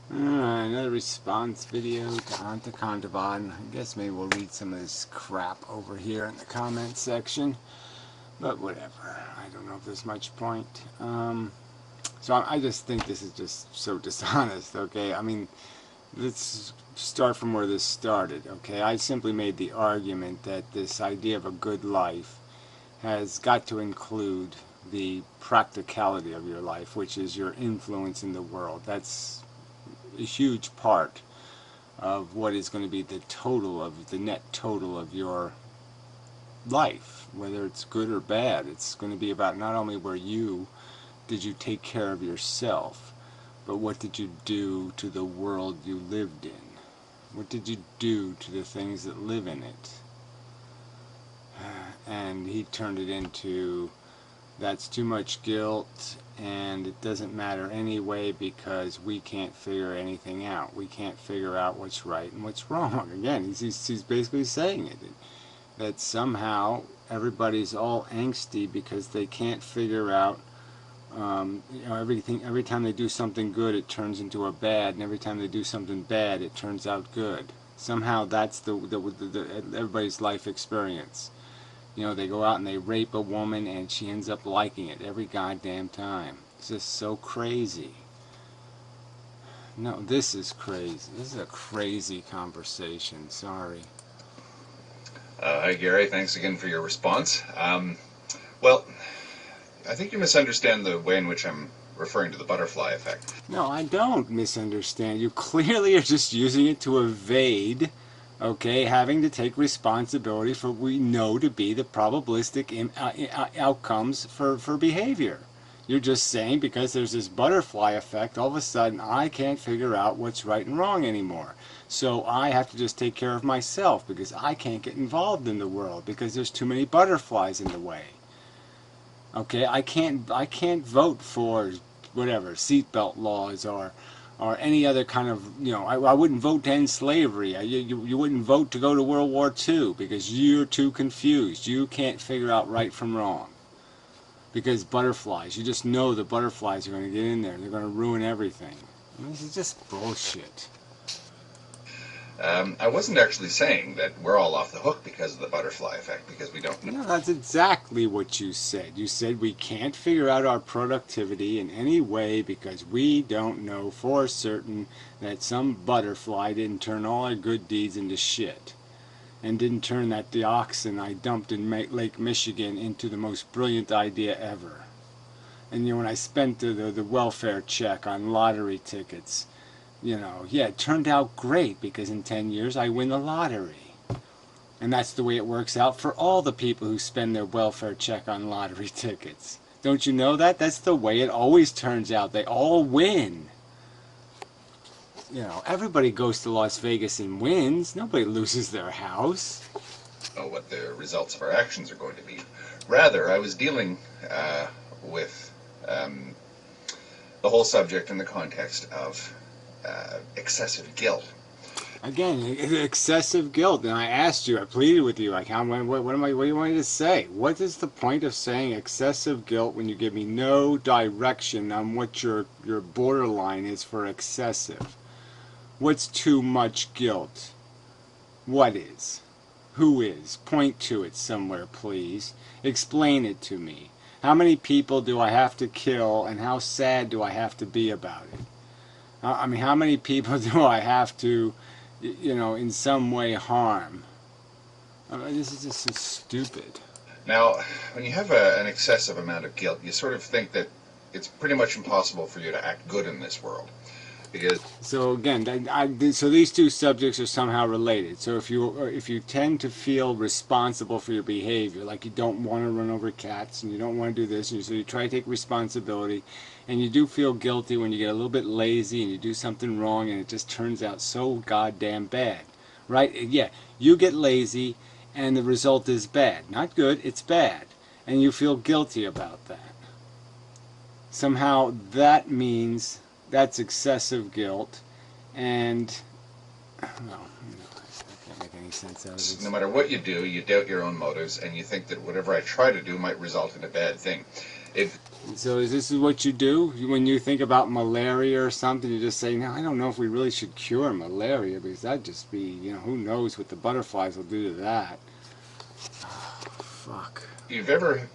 Alright, another response video to Antakandavan. I guess maybe we'll read some of this crap over here in the comment section. But whatever. I don't know if there's much point. So I just think this is just so dishonest, okay? I mean, let's start from where this started, okay? I simply made the argument that this idea of a good life has got to include the practicality of your life, which is your influence in the world. That's a huge part of what is going to be the net total of your life, whether it's good or bad. It's going to be about not only did you take care of yourself, but what did you do to the world you lived in? What did you do to the things that live in it? And he turned it into, that's too much guilt, and it doesn't matter anyway because we can't figure anything out. We can't figure out what's right and what's wrong. Again, he's basically saying it, that somehow everybody's all angsty because they can't figure out, everything. Every time they do something good, it turns into a bad, and every time they do something bad, it turns out good. Somehow that's everybody's life experience. They go out and they rape a woman and she ends up liking it every goddamn time. It's just so crazy. No, this is crazy. This is a crazy conversation. Sorry. Hi, Gary. Thanks again for your response. Well, I think you misunderstand the way in which I'm referring to the butterfly effect. No, I don't misunderstand. You clearly are just using it to evade, okay, having to take responsibility for what we know to be the probabilistic outcomes for behavior. You're just saying because there's this butterfly effect, all of a sudden I can't figure out what's right and wrong anymore. So I have to just take care of myself because I can't get involved in the world because there's too many butterflies in the way. Okay, I can't vote for whatever seatbelt laws or any other kind of, I wouldn't vote to end slavery. You wouldn't vote to go to World War II because you're too confused. You can't figure out right from wrong. Because butterflies, you just know the butterflies are going to get in there. They're going to ruin everything. This is just bullshit. I wasn't actually saying that we're all off the hook because of the butterfly effect, because we don't know. No, that's exactly what you said. You said we can't figure out our productivity in any way because we don't know for certain that some butterfly didn't turn all our good deeds into shit. And didn't turn that dioxin I dumped in Lake Michigan into the most brilliant idea ever. And when I spent the welfare check on lottery tickets, it turned out great because in 10 years I win the lottery. And that's the way it works out for all the people who spend their welfare check on lottery tickets. Don't you know that? That's the way it always turns out. They all win. Everybody goes to Las Vegas and wins. Nobody loses their house. Know what the results of our actions are going to be. Rather, I was dealing with the whole subject in the context of excessive guilt. Again, excessive guilt. And I asked you, I pleaded with you, like, what do you want me to say? What is the point of saying excessive guilt when you give me no direction on what your borderline is for excessive? What's too much guilt? What is? Who is? Point to it somewhere, please. Explain it to me. How many people do I have to kill, and how sad do I have to be about it? I mean, how many people do I have to, in some way harm? I mean, this is just so stupid. Now, when you have an excessive amount of guilt, you sort of think that it's pretty much impossible for you to act good in this world. So again, so these two subjects are somehow related. So if you tend to feel responsible for your behavior, like you don't want to run over cats and you don't want to do this, and so you try to take responsibility, and you do feel guilty when you get a little bit lazy and you do something wrong and it just turns out so goddamn bad, right? Yeah, you get lazy and the result is bad. Not good, it's bad. And you feel guilty about that. Somehow that means that's excessive guilt, and I can't make any sense out of this. No matter what you do, you doubt your own motives, and you think that whatever I try to do might result in a bad thing. So is this what you do when you think about malaria or something? You just say, "No, I don't know if we really should cure malaria because that'd just be, who knows what the butterflies will do to that." Fuck. You've ever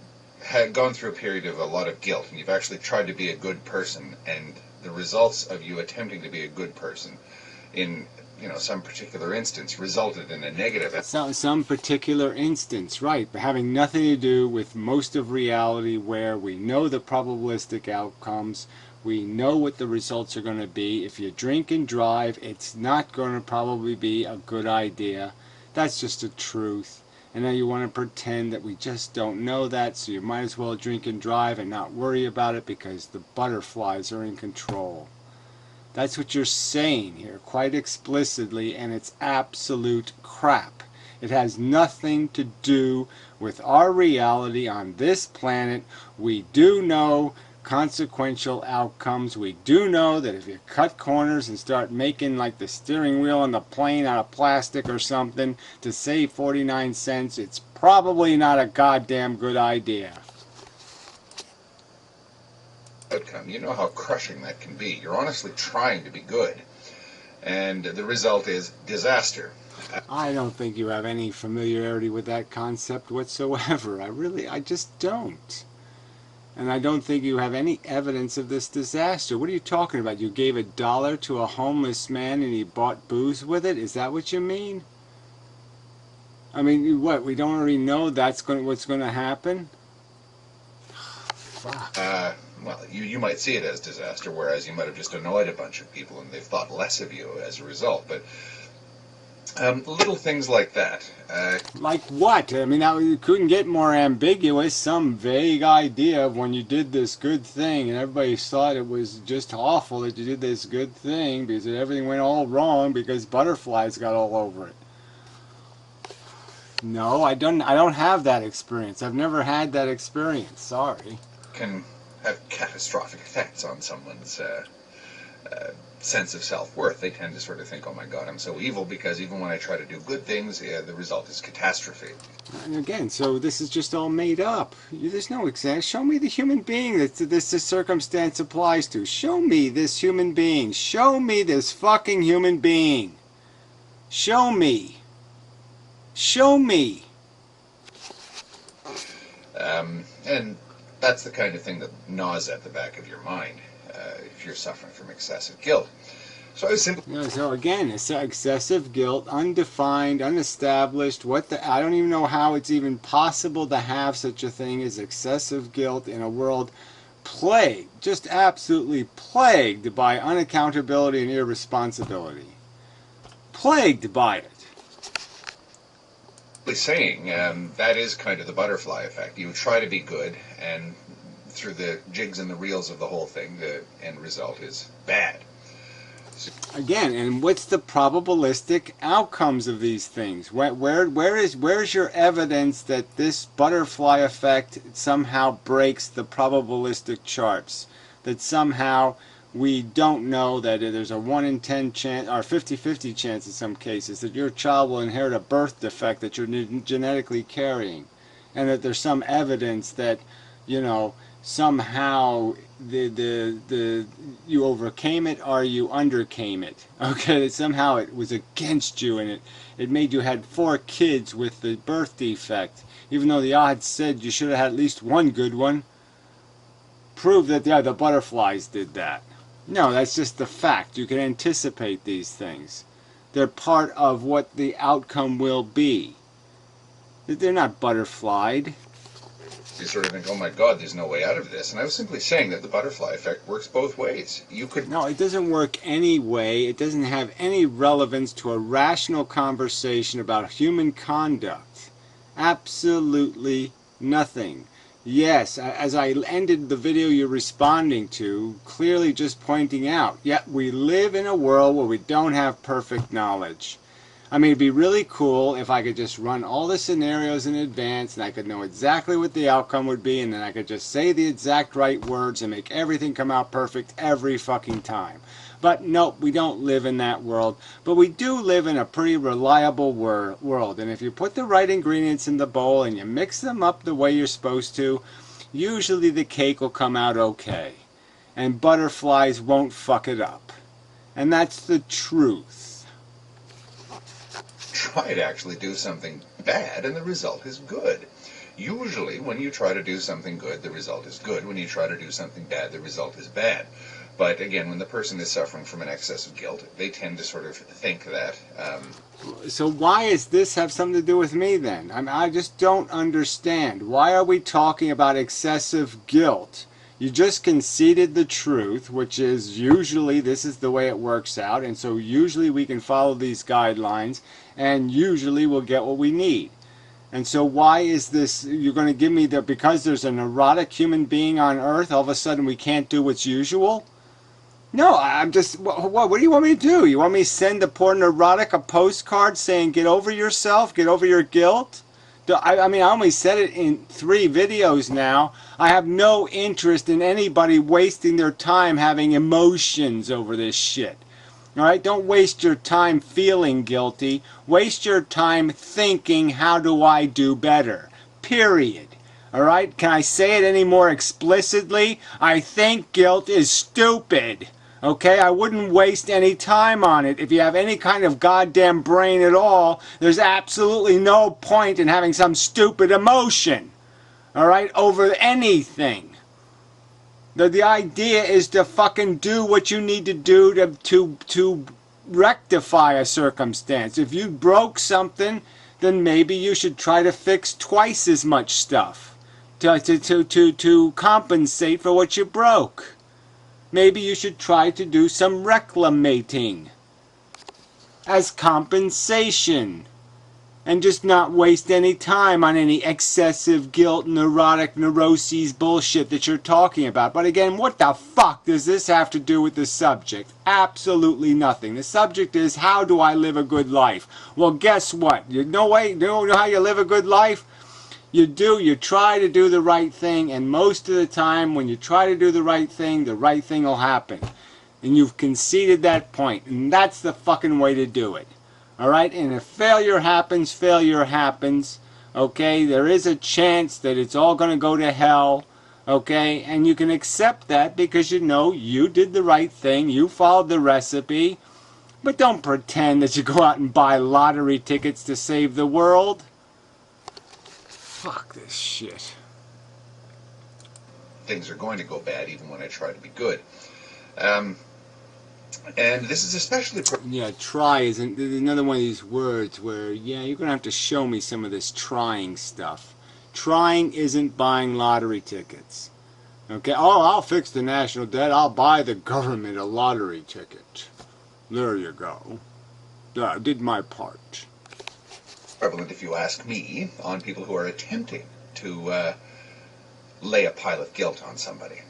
gone through a period of a lot of guilt, and you've actually tried to be a good person, and the results of you attempting to be a good person in some particular instance resulted in a negative. Some particular instance, right, but having nothing to do with most of reality, where we know the probabilistic outcomes, we know what the results are going to be. If you drink and drive, it's not going to probably be a good idea. That's just the truth. And now you want to pretend that we just don't know that, so you might as well drink and drive and not worry about it because the butterflies are in control. That's what you're saying here, quite explicitly, and it's absolute crap. It has nothing to do with our reality on this planet. We do know consequential outcomes. We do know that if you cut corners and start making like the steering wheel on the plane out of plastic or something to save 49 cents, it's probably not a goddamn good idea. Outcome. You know how crushing that can be. You're honestly trying to be good, and the result is disaster. I don't think you have any familiarity with that concept whatsoever. I just don't. And I don't think you have any evidence of this disaster. What are you talking about? You gave $1 to a homeless man and he bought booze with it? Is that what you mean? I mean, what? We don't already know what's going to happen? Fuck. Well, you might see it as disaster, whereas you might have just annoyed a bunch of people and they've thought less of you as a result. But little things like that. Like what? I mean, you couldn't get more ambiguous. Some vague idea of when you did this good thing and everybody thought it was just awful that you did this good thing because everything went all wrong because butterflies got all over it. No, I don't have that experience. I've never had that experience. Sorry. Can have catastrophic effects on someone's sense of self-worth. They tend to sort of think, oh my God, I'm so evil because even when I try to do good things, the result is catastrophe. And again, so this is just all made up. There's no example. Show me the human being that this circumstance applies to. Show me this human being. Show me this fucking human being. Show me. Show me. And that's the kind of thing that gnaws at the back of your mind if you're suffering from excessive guilt. So I was simply... So again, it's excessive guilt, undefined, unestablished. I don't even know how it's even possible to have such a thing as excessive guilt in a world plagued, just absolutely plagued by unaccountability and irresponsibility. Plagued by it. Saying that is kind of the butterfly effect. You try to be good, and through the jigs and the reels of the whole thing, the end result is bad. Again, and what's the probabilistic outcomes of these things? Where's your evidence that this butterfly effect somehow breaks the probabilistic charts? That somehow we don't know that there's a 1 in 10 chance, or 50-50 chance in some cases, that your child will inherit a birth defect that you're genetically carrying. And that there's some evidence that, somehow you overcame it or you undercame it. Okay, that somehow it was against you and it made you had 4 kids with the birth defect. Even though the odds said you should have had at least one good one. Prove that, the butterflies did that. No, that's just the fact. You can anticipate these things. They're part of what the outcome will be. They're not butterflied. You sort of think, oh my God, there's no way out of this. And I was simply saying that the butterfly effect works both ways. No, it doesn't work any way. It doesn't have any relevance to a rational conversation about human conduct. Absolutely nothing. Yes, as I ended the video you're responding to, clearly just pointing out, we live in a world where we don't have perfect knowledge. I mean, it'd be really cool if I could just run all the scenarios in advance and I could know exactly what the outcome would be and then I could just say the exact right words and make everything come out perfect every fucking time. But nope, we don't live in that world. But we do live in a pretty reliable world. And if you put the right ingredients in the bowl and you mix them up the way you're supposed to, usually the cake will come out okay. And butterflies won't fuck it up. And that's the truth. Try to actually do something bad and the result is good. Usually when you try to do something good, the result is good. When you try to do something bad, the result is bad. But again, when the person is suffering from an excess of guilt, they tend to sort of think that... So why does this have something to do with me then? I just don't understand. Why are we talking about excessive guilt? You just conceded the truth, which is usually this is the way it works out, and so usually we can follow these guidelines, and usually we'll get what we need. And so why is this, you're going to give me that because there's a neurotic human being on earth, all of a sudden we can't do what's usual? No, I'm just, what do you want me to do? You want me to send the poor neurotic a postcard saying get over yourself, get over your guilt? I mean, I only said it in 3 videos now. I have no interest in anybody wasting their time having emotions over this shit. Alright, don't waste your time feeling guilty. Waste your time thinking, how do I do better? Period. Alright, can I say it any more explicitly? I think guilt is stupid. Okay, I wouldn't waste any time on it. If you have any kind of goddamn brain at all, there's absolutely no point in having some stupid emotion. Alright, over anything. The idea is to fucking do what you need to do to rectify a circumstance. If you broke something, then maybe you should try to fix twice as much stuff to compensate for what you broke. Maybe you should try to do some reclamating as compensation. And just not waste any time on any excessive guilt, neurotic neuroses bullshit that you're talking about. But again, what the fuck does this have to do with the subject? Absolutely nothing. The subject is, how do I live a good life? Well, guess what? You know how you live a good life? You try to do the right thing, and most of the time when you try to do the right thing will happen. And you've conceded that point, and that's the fucking way to do it. Alright, and if failure happens, okay, there is a chance that it's all going to go to hell, okay, and you can accept that because you know you did the right thing, you followed the recipe, but don't pretend that you go out and buy lottery tickets to save the world. Fuck this shit. Things are going to go bad even when I try to be good. And this is especially... Yeah, try isn't... There's another one of these words where, yeah, you're going to have to show me some of this trying stuff. Trying isn't buying lottery tickets. Okay, oh, I'll fix the national debt. I'll buy the government a lottery ticket. There you go. I did my part. Prevalent, if you ask me, on people who are attempting to lay a pile of guilt on somebody.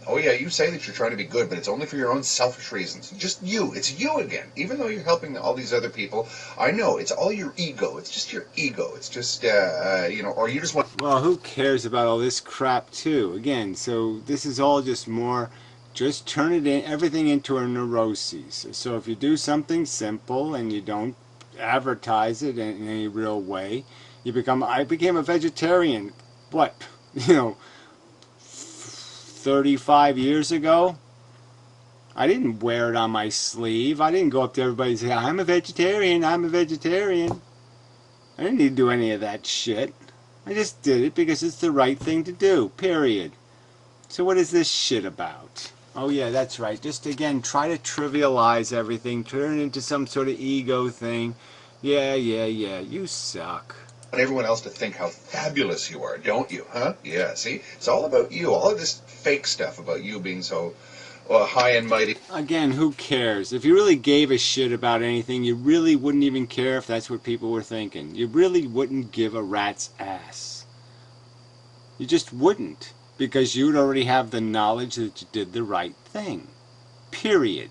Oh yeah, you say that you're trying to be good, but it's only for your own selfish reasons. Just you. It's you again. Even though you're helping all these other people, I know, it's all your ego. It's just your ego. It's just, or you just want... Well, who cares about all this crap, too? Again, so this is all just more... Just turn it in, everything into a neuroses. So if you do something simple and you don't advertise it in any real way, I became a vegetarian, 35 years ago? I didn't wear it on my sleeve. I didn't go up to everybody and say, I'm a vegetarian, I'm a vegetarian. I didn't need to do any of that shit. I just did it because it's the right thing to do, period. So what is this shit about? Oh yeah, that's right. Just again, try to trivialize everything, turn it into some sort of ego thing. Yeah, you suck. Want everyone else to think how fabulous you are, don't you, huh? Yeah, see? It's all about you. All of this fake stuff about you being so high and mighty. Again, who cares? If you really gave a shit about anything, you really wouldn't even care if that's what people were thinking. You really wouldn't give a rat's ass. You just wouldn't. Because you'd already have the knowledge that you did the right thing. Period.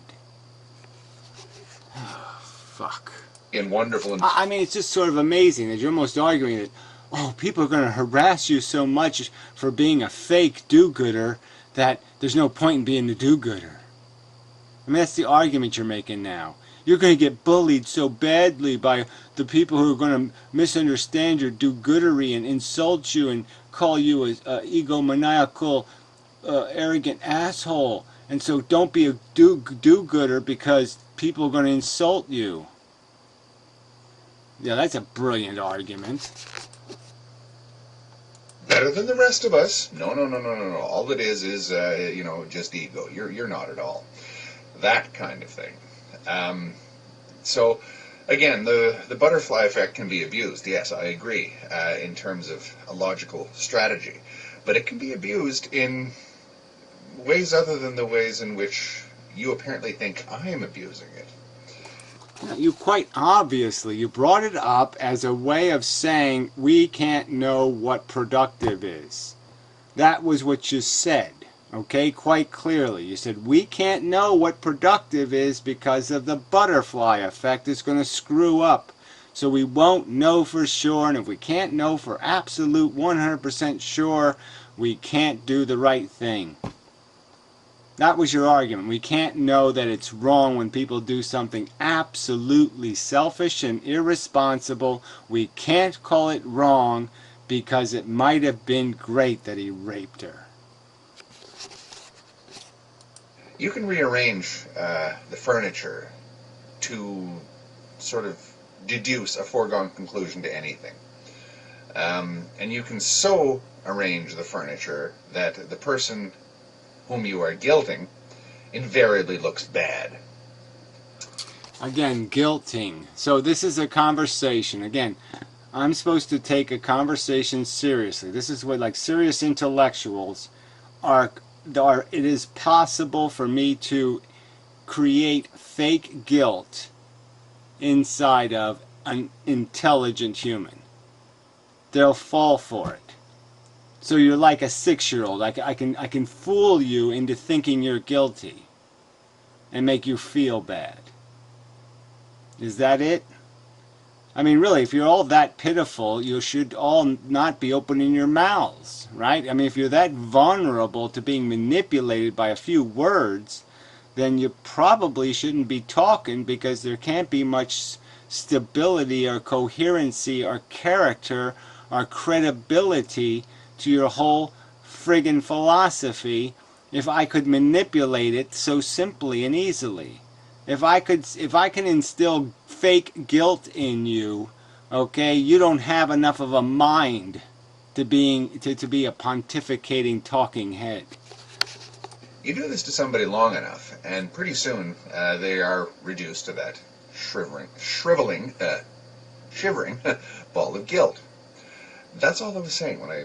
Oh, fuck. And wonderful. I mean, it's just sort of amazing that you're almost arguing that, oh, people are going to harass you so much for being a fake do-gooder that there's no point in being a do-gooder. I mean, that's the argument you're making now. You're going to get bullied so badly by the people who are going to misunderstand your do-goodery and insult you and call you a egomaniacal, arrogant asshole. And so don't be a do-gooder because people are going to insult you. Yeah, that's a brilliant argument. Better than the rest of us. No, no, no, no, no, no. All it is, just ego. You're not at all. That kind of thing. So, again, the butterfly effect can be abused. Yes, I agree, in terms of a logical strategy. But it can be abused in ways other than the ways in which you apparently think I am abusing it. You quite obviously, you brought it up as a way of saying we can't know what productive is. That was what you said, okay, quite clearly. You said we can't know what productive is because of the butterfly effect. It's going to screw up. So we won't know for sure, and if we can't know for absolute 100% sure, we can't do the right thing. That was your argument. We can't know that it's wrong when people do something absolutely selfish and irresponsible. We can't call it wrong because it might have been great that he raped her. You can rearrange the furniture to sort of deduce a foregone conclusion to anything. And you can so arrange the furniture that the person whom you are guilting invariably looks bad. Again, guilting. So this is a conversation. Again, I'm supposed to take a conversation seriously. This is what, like, serious intellectuals are. It is possible for me to create fake guilt inside of an intelligent human. They'll fall for it. So you're like a 6-year-old. I can fool you into thinking you're guilty and make you feel bad. Is that it? I mean, really, if you're all that pitiful, you should all not be opening your mouths, right? I mean, if you're that vulnerable to being manipulated by a few words, then you probably shouldn't be talking, because there can't be much stability or coherency or character or credibility to your whole friggin' philosophy if I could manipulate it so simply and easily. If I can instill fake guilt in you, okay, you don't have enough of a mind to be a pontificating talking head. You do this to somebody long enough, and pretty soon they are reduced to that shivering ball of guilt. That's all I was saying when I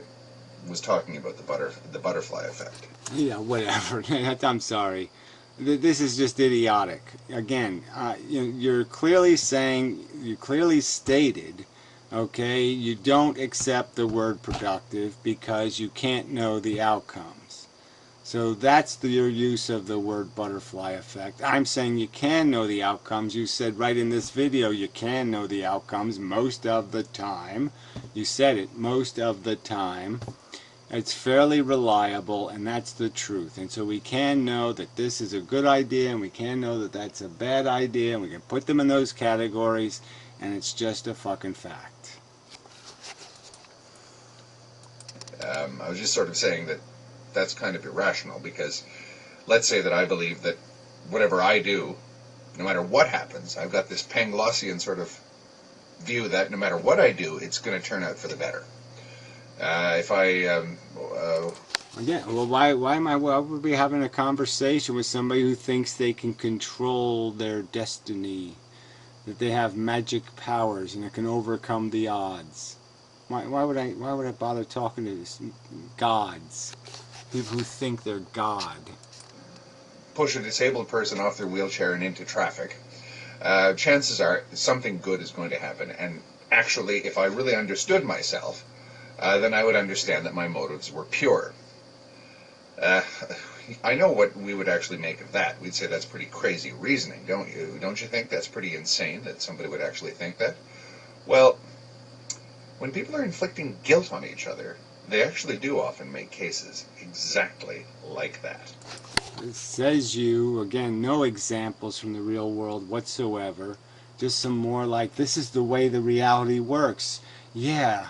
was talking about the butterfly effect. Yeah, whatever. I'm sorry. This is just idiotic. Again, you're clearly saying, you clearly stated, okay, you don't accept the word productive because you can't know the outcomes. So that's your use of the word butterfly effect. I'm saying you can know the outcomes. You said right in this video you can know the outcomes most of the time. You said it, most of the time. It's fairly reliable, and that's the truth. And so we can know that this is a good idea, and we can know that that's a bad idea, and we can put them in those categories, and it's just a fucking fact. I was just sort of saying that that's kind of irrational, because let's say that I believe that whatever I do, no matter what happens, I've got this Panglossian sort of view that no matter what I do, it's going to turn out for the better. If I Again, well, why would we having a conversation with somebody who thinks they can control their destiny, that they have magic powers and it can overcome the odds? Why would I bother talking to this gods, people who think they're God? push a disabled person off their wheelchair and into traffic, chances are something good is going to happen. And actually, if I really understood myself, then I would understand that my motives were pure. I know what we would actually make of that. We'd say that's pretty crazy reasoning, don't you? Don't you think that's pretty insane that somebody would actually think that? Well, when people are inflicting guilt on each other, they actually do often make cases exactly like that. It says you, again, no examples from the real world whatsoever. Just some more like, this is the way the reality works. Yeah.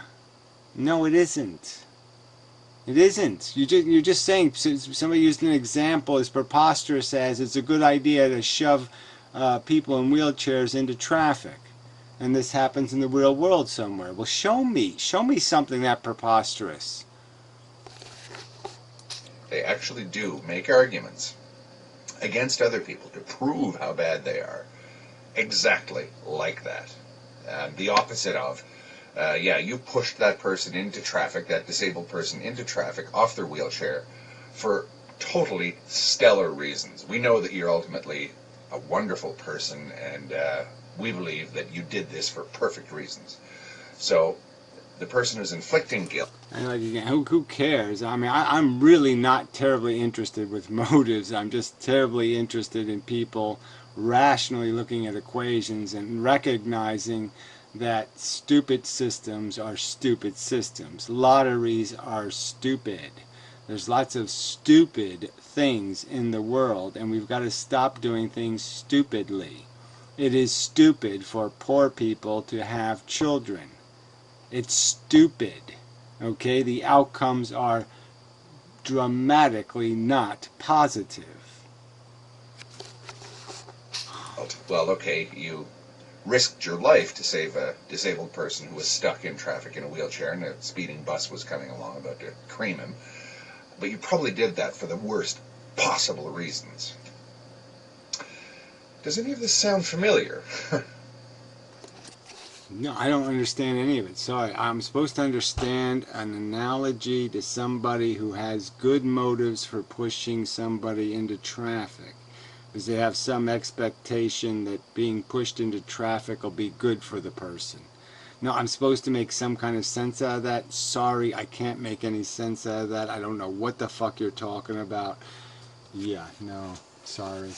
No, it isn't. It isn't. You're just saying, somebody used an example as preposterous as it's a good idea to shove people in wheelchairs into traffic. And this happens in the real world somewhere. Well, show me something that preposterous. They actually do make arguments against other people to prove how bad they are. Exactly like that. The opposite of, yeah, you pushed that person into traffic, that disabled person into traffic, off their wheelchair, for totally stellar reasons. We know that you're ultimately a wonderful person, and we believe that you did this for perfect reasons. So the person who's inflicting guilt. And like again, who cares? I mean, I'm really not terribly interested with motives. I'm just terribly interested in people rationally looking at equations and recognizing that stupid systems are stupid systems. Lotteries are stupid. There's lots of stupid things in the world, and we've got to stop doing things stupidly. It is stupid for poor people to have children. It's stupid. Okay, the outcomes are dramatically not positive. Well, okay, you risked your life to save a disabled person who was stuck in traffic in a wheelchair and a speeding bus was coming along about to cream him. But you probably did that for the worst possible reasons. Does any of this sound familiar? No, I don't understand any of it. Sorry, I'm supposed to understand an analogy to somebody who has good motives for pushing somebody into traffic. Because they have some expectation that being pushed into traffic will be good for the person. No, I'm supposed to make some kind of sense out of that. Sorry, I can't make any sense out of that. I don't know what the fuck you're talking about. Yeah, no, sorry.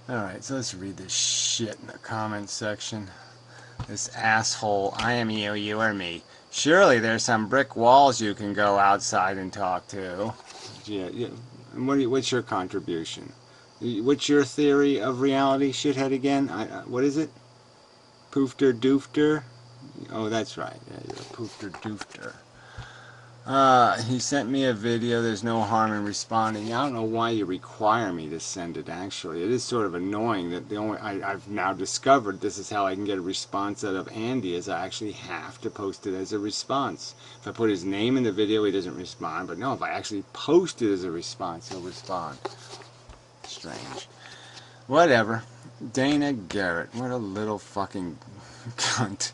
Alright, so let's read this shit in the comments section. This asshole, I am you are me. Surely there's some brick walls you can go outside and talk to. Yeah. And what's your contribution? What's your theory of reality, shithead, again? What is it? Poofter doofter? Oh, that's right. Yeah, you're a poofter doofter. He sent me a video. There's no harm in responding. I don't know why you require me to send it, actually. It is sort of annoying that I've now discovered this is how I can get a response out of Andy, is I actually have to post it as a response. If I put his name in the video, he doesn't respond. But no, if I actually post it as a response, he'll respond. Strange. Whatever. Dana Garrett. What a little fucking cunt.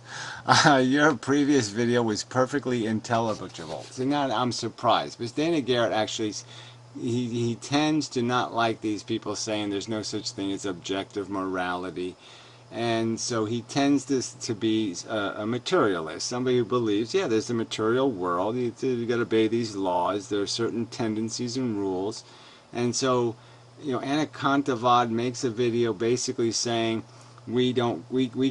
Your previous video was perfectly intelligible. So now I'm surprised. Because Dana Garrett actually, he tends to not like these people saying there's no such thing as objective morality. And so he tends to be a materialist. Somebody who believes, yeah, there's a material world. You've got to obey these laws. There are certain tendencies and rules. And so, you know, Anakantavad makes a video basically saying we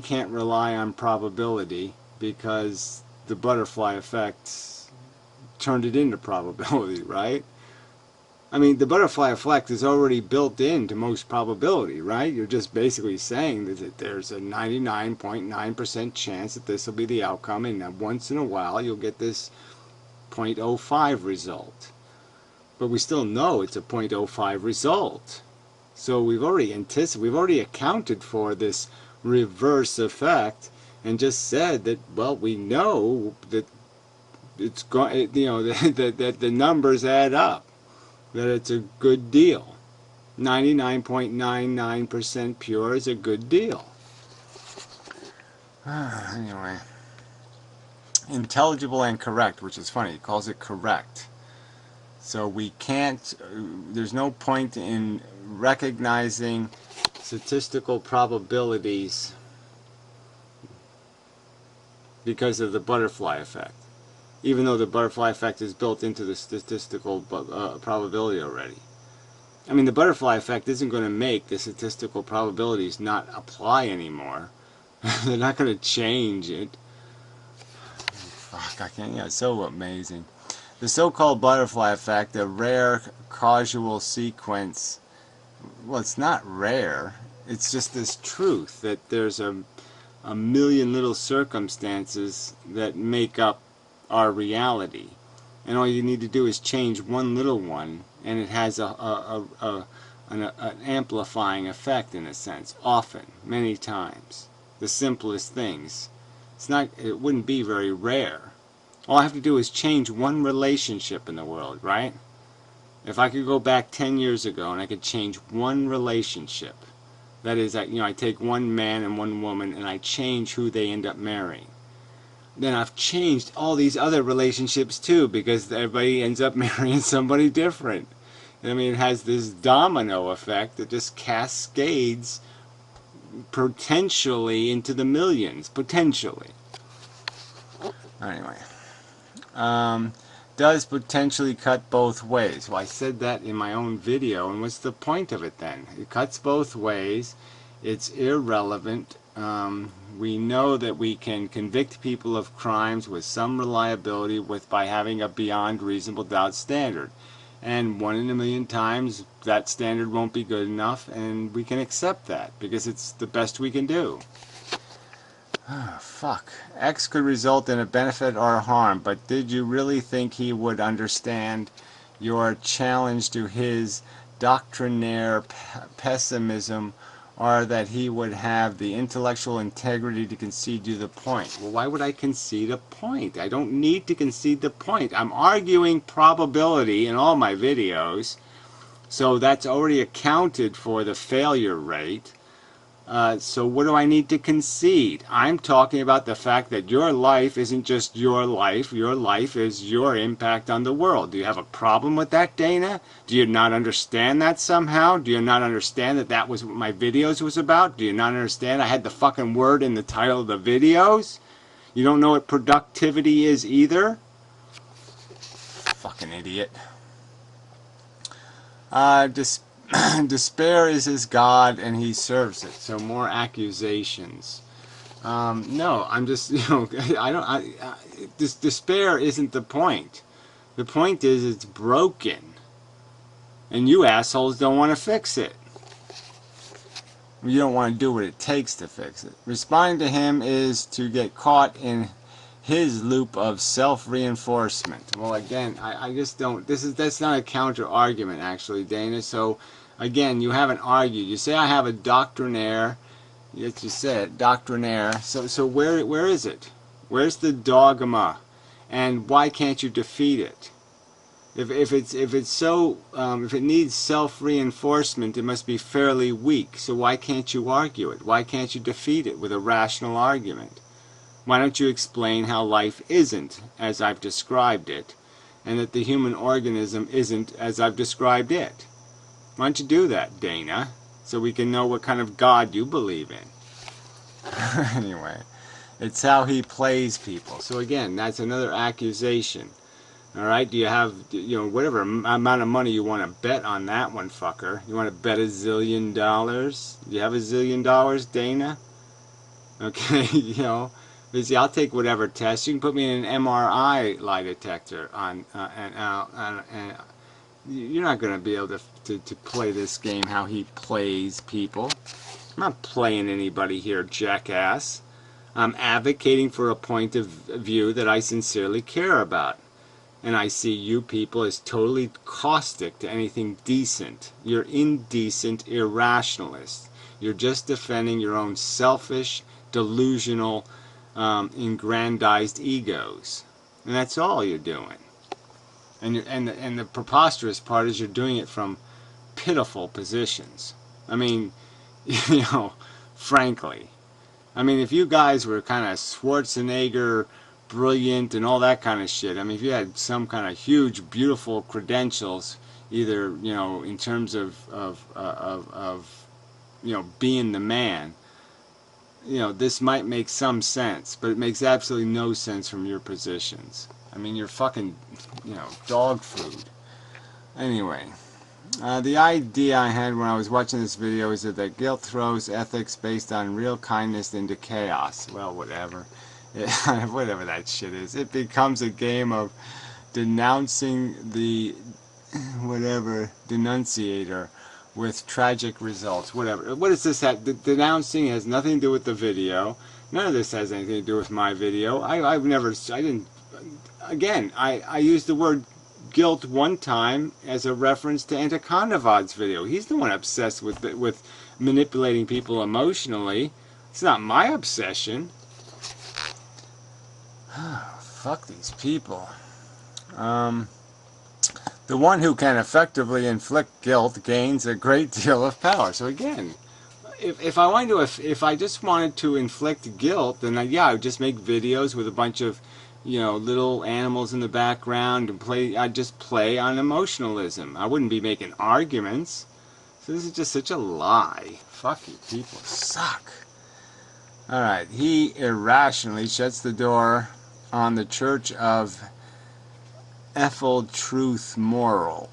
can't rely on probability because the butterfly effect turned it into probability, right? I mean, the butterfly effect is already built into most probability, right? You're just basically saying that there's a 99.9% chance that this will be the outcome, and once in a while you'll get this 0.05 result. But we still know it's a 0.05 result. So we've already accounted for this reverse effect and just said that, well, we know that it's going, you know, that the numbers add up, that it's a good deal. 99.99% pure is a good deal. Anyway, intelligible and correct, which is funny. He calls it correct. So we can't, there's no point in recognizing statistical probabilities because of the butterfly effect. Even though the butterfly effect is built into the statistical probability already. I mean, the butterfly effect isn't going to make the statistical probabilities not apply anymore. They're not going to change it. Fuck, I can't, yeah, it's so amazing. The so-called butterfly effect, a rare causal sequence, well, it's not rare. It's just this truth that there's a million little circumstances that make up our reality. and all you need to do is change one little one, and it has an amplifying effect in a sense, often, many times. The simplest things. It wouldn't be very rare. All I have to do is change one relationship in the world, right? If I could go back 10 years ago and I could change one relationship, that is, I take one man and one woman and I change who they end up marrying, then I've changed all these other relationships too, because everybody ends up marrying somebody different. I mean, it has this domino effect that just cascades potentially into the millions, potentially. Anyway, does potentially cut both ways. Well, I said that in my own video, and what's the point of it then? It cuts both ways. It's irrelevant. We know that we can convict people of crimes with some reliability by having a beyond reasonable doubt standard. And 1 in a million times that standard won't be good enough, and we can accept that because it's the best we can do. Fuck. X could result in a benefit or a harm, but did you really think he would understand your challenge to his doctrinaire pessimism, or that he would have the intellectual integrity to concede you the point? Well, why would I concede a point? I don't need to concede the point. I'm arguing probability in all my videos, so that's already accounted for the failure rate. So what do I need to concede? I'm talking about the fact that your life isn't just your life is your impact on the world. Do you have a problem with that, Dana? Do you not understand that somehow? Do you not understand that that was what my videos was about? Do you not understand I had the fucking word in the title of the videos? You don't know what productivity is either? Fucking idiot. Despair is his God and he serves it. So more accusations. No, I'm just, despair isn't the point. The point is it's broken. And you assholes don't want to fix it. You don't want to do what it takes to fix it. Responding to him is to get caught in his loop of self-reinforcement. Well, again, I just don't, that's not a counter-argument, actually, Dana. So, again, you haven't argued. You say I have a doctrinaire. Yes, you said doctrinaire. So where is it? Where's the dogma? And why can't you defeat it? If it needs self-reinforcement, it must be fairly weak. So why can't you argue it? Why can't you defeat it with a rational argument? Why don't you explain how life isn't as I've described it, and that the human organism isn't as I've described it? Why don't you do that, Dana, so we can know what kind of God you believe in? Anyway, it's how he plays people. So again, that's another accusation. All right, do you have, whatever amount of money you want to bet on that one, fucker? You want to bet $1 zillion? Do you have $1 zillion, Dana? Okay, see, I'll take whatever test. You can put me in an MRI lie detector and you're not going to be able to play this game how he plays people. I'm not playing anybody here, jackass. I'm advocating for a point of view that I sincerely care about. And I see you people as totally caustic to anything decent. You're indecent irrationalists. You're just defending your own selfish, delusional, aggrandized egos, and that's all you're doing. And the preposterous part is you're doing it from pitiful positions. I mean, frankly, if you guys were kind of Schwarzenegger, brilliant, and all that kind of shit. If you had some kind of huge, beautiful credentials, either in terms of being the man. This might make some sense, but it makes absolutely no sense from your positions. You're fucking, dog food. Anyway, the idea I had when I was watching this video is that guilt throws ethics based on real kindness into chaos. Well, whatever. Whatever that shit is. It becomes a game of denouncing the, denunciator with tragic results, whatever. What does this have? The denouncing has nothing to do with the video. None of this has anything to do with my video. again, I used the word guilt one time as a reference to Antikondavad's video. He's the one obsessed with manipulating people emotionally. It's not my obsession. Fuck these people. The one who can effectively inflict guilt gains a great deal of power. So again, if I just wanted to inflict guilt, then I would just make videos with a bunch of, little animals in the background and I'd just play on emotionalism. I wouldn't be making arguments. So this is just such a lie. Fuck you, people suck. Alright, he irrationally shuts the door on the Church of Truth Moral, ?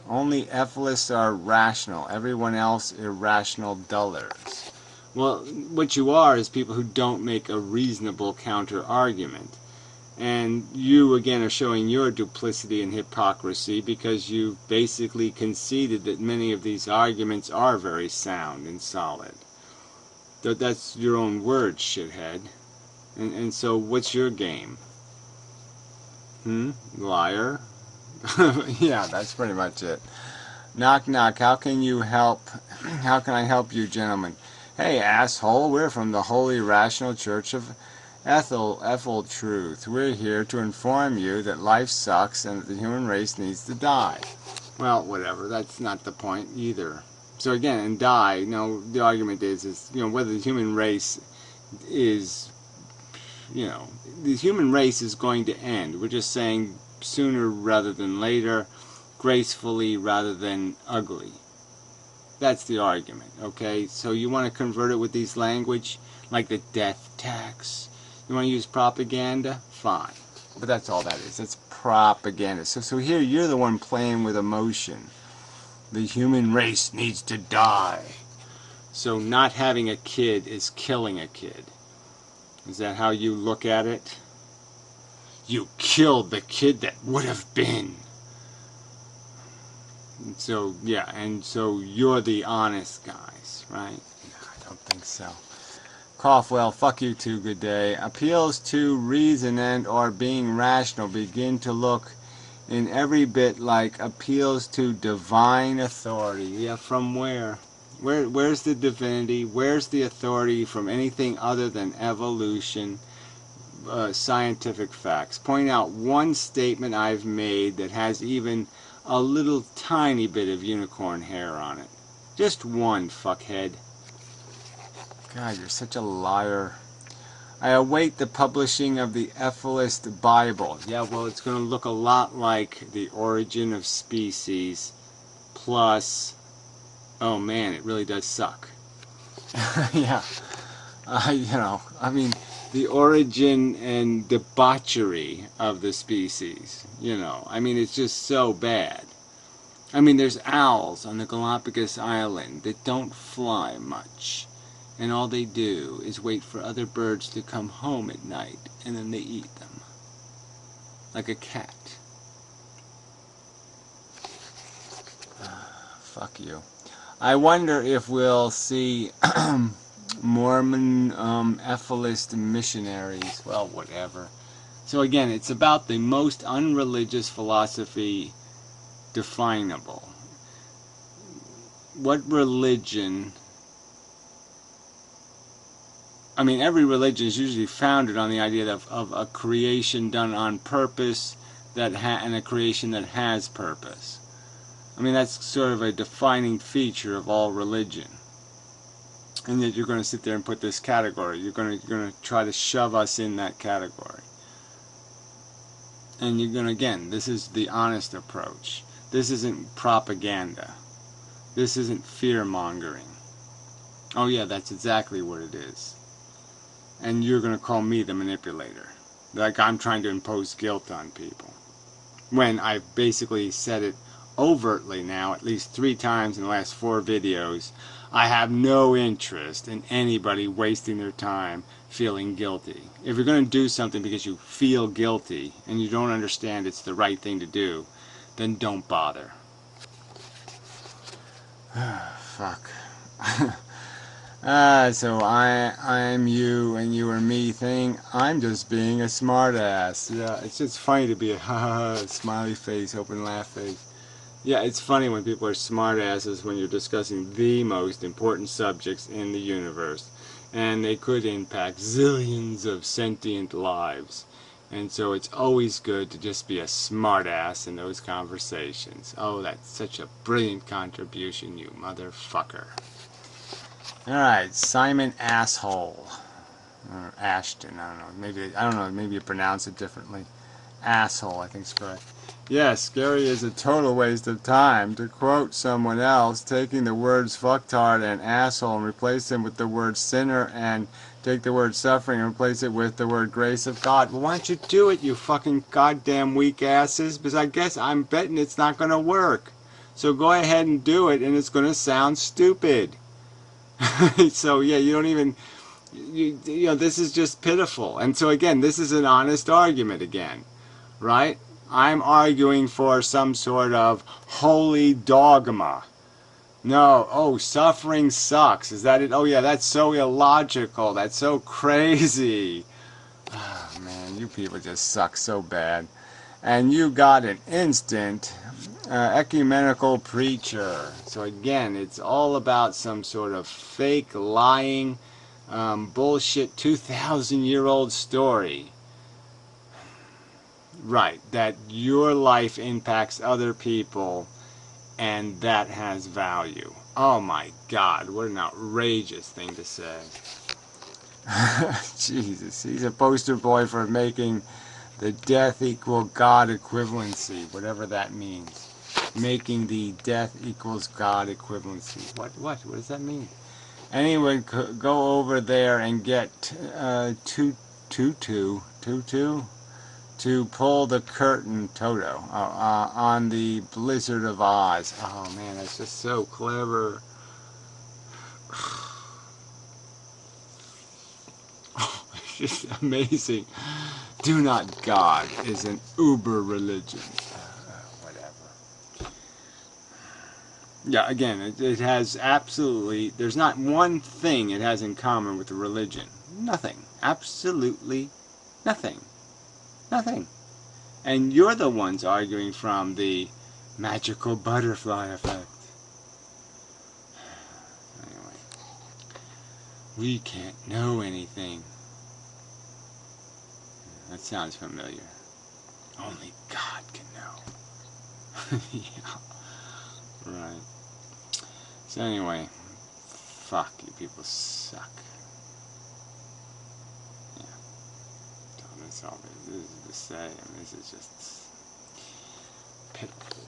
Only efilists are rational, everyone else irrational dullards. Well, what you are is people who don't make a reasonable counter-argument. And you, again, are showing your duplicity and hypocrisy because you basically conceded that many of these arguments are very sound and solid. That's your own words, shithead. And so what's your game? Liar? Yeah, that's pretty much it. Knock, knock. How can I help you, gentlemen? Hey, asshole, we're from the Holy Rational Church of Truth. We're here to inform you that life sucks and that the human race needs to die. Well, whatever. That's not the point either. So again, and die, the argument is whether the human race is, the human race is going to end. We're just saying sooner rather than later, gracefully rather than ugly. That's the argument, okay? So you want to convert it with these language, like the death tax. You want to use propaganda? Fine. But that's all that is. It's propaganda. So here you're the one playing with emotion. The human race needs to die. So not having a kid is killing a kid. Is that how you look at it? You killed the kid that would have been. So, yeah, and so you're the honest guys, right? No, I don't think so. Cough, fuck you too, good day. Appeals to reason and or being rational begin to look in every bit like appeals to divine authority. Yeah, from where? Where's the divinity? Where's the authority from anything other than evolution, scientific facts? Point out one statement I've made that has even a little tiny bit of unicorn hair on it. Just one, fuckhead. God, you're such a liar. I await the publishing of the efilist Bible. Yeah, well, it's going to look a lot like The Origin of Species plus... Oh man, it really does suck. Yeah. The origin and debauchery of the species. It's just so bad. There's owls on the Galapagos Island that don't fly much. And all they do is wait for other birds to come home at night, and then they eat them. Like a cat. Fuck you. I wonder if we'll see Mormon efilist missionaries. Well, whatever. So again, it's about the most unreligious philosophy definable. What religion... every religion is usually founded on the idea of a creation done on purpose and a creation that has purpose. That's sort of a defining feature of all religion. And yet you're going to sit there and put this category. You're going to try to shove us in that category. And you're going to, again, this is the honest approach. This isn't propaganda. This isn't fear-mongering. Oh yeah, that's exactly what it is. And you're going to call me the manipulator. Like I'm trying to impose guilt on people. When I've basically said it overtly now, at least 3 times in the last 4 videos, I have no interest in anybody wasting their time feeling guilty. If you're going to do something because you feel guilty and you don't understand it's the right thing to do, then don't bother. Fuck. So I'm you and you are me thing. I'm just being a smartass. Yeah, it's just funny to be a ha ha ha smiley face, open laugh face. Yeah, it's funny when people are smartasses when you're discussing the most important subjects in the universe, and they could impact zillions of sentient lives. And so it's always good to just be a smartass in those conversations. Oh, that's such a brilliant contribution, you motherfucker. Alright, Simon Asshole. Or Ashton, I don't know. Maybe you pronounce it differently. Asshole, I think is correct. Yes, scary is a total waste of time. To quote someone else, taking the words fucktard and asshole and replace them with the word sinner, and take the word suffering and replace it with the word grace of God. Well, why don't you do it, you fucking goddamn weak asses? Because I guess I'm betting it's not going to work. So go ahead and do it, and it's going to sound stupid. So yeah, you don't even, you know, this is just pitiful. And so again, this is an honest argument again, right? I'm arguing for some sort of holy dogma. No, oh, suffering sucks. Is that it? Oh yeah, that's so illogical. That's so crazy. Oh man, you people just suck so bad. And you got an instant ecumenical preacher. So again, it's all about some sort of fake, lying, bullshit 2,000-year-old story. Right, that your life impacts other people and that has value. Oh my God, what an outrageous thing to say. Jesus, he's a poster boy for making the death equal God equivalency, whatever that means. Making the death equals God equivalency. What does that mean? Anyone go over there and get Tutu to pull the curtain, Toto, on the Blizzard of Oz. Oh man, that's just so clever. It's just amazing. Do not God is an uber religion. Whatever. Yeah, again, it has absolutely, there's not one thing it has in common with the religion. Nothing. Absolutely nothing. Nothing. And you're the ones arguing from the magical butterfly effect. Anyway, we can't know anything. That sounds familiar. Only God can know. Yeah. Right. So anyway, fuck, you people suck. Yeah. That's all this is to say. I mean, this is just pitiful.